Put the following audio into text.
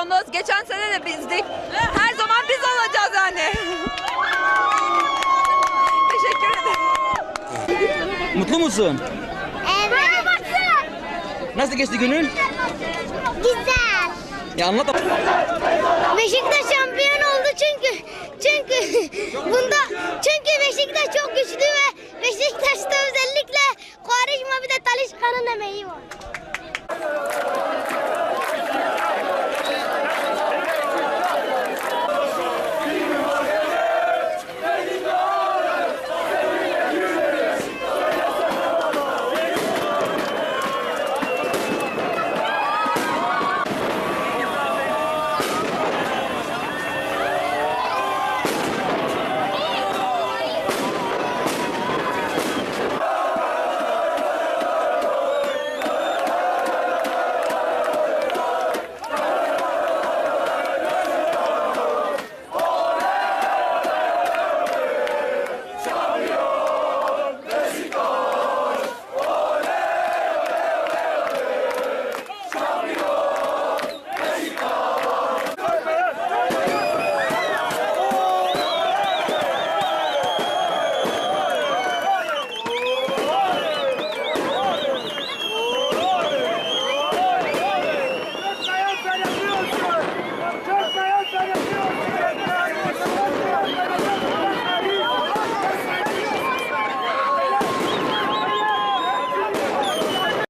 şampiyonluğuz. Geçen sene de bizdik. Her zaman biz olacağız yani. Teşekkür ederim. Mutlu musun? Evet. Nasıl geçti günün? Güzel. Ya anlat. Beşiktaş şampiyon oldu çünkü Beşiktaş çok güçlü ve Beşiktaş'ta özellikle Quaresma bir de Talisca'nın emeği var.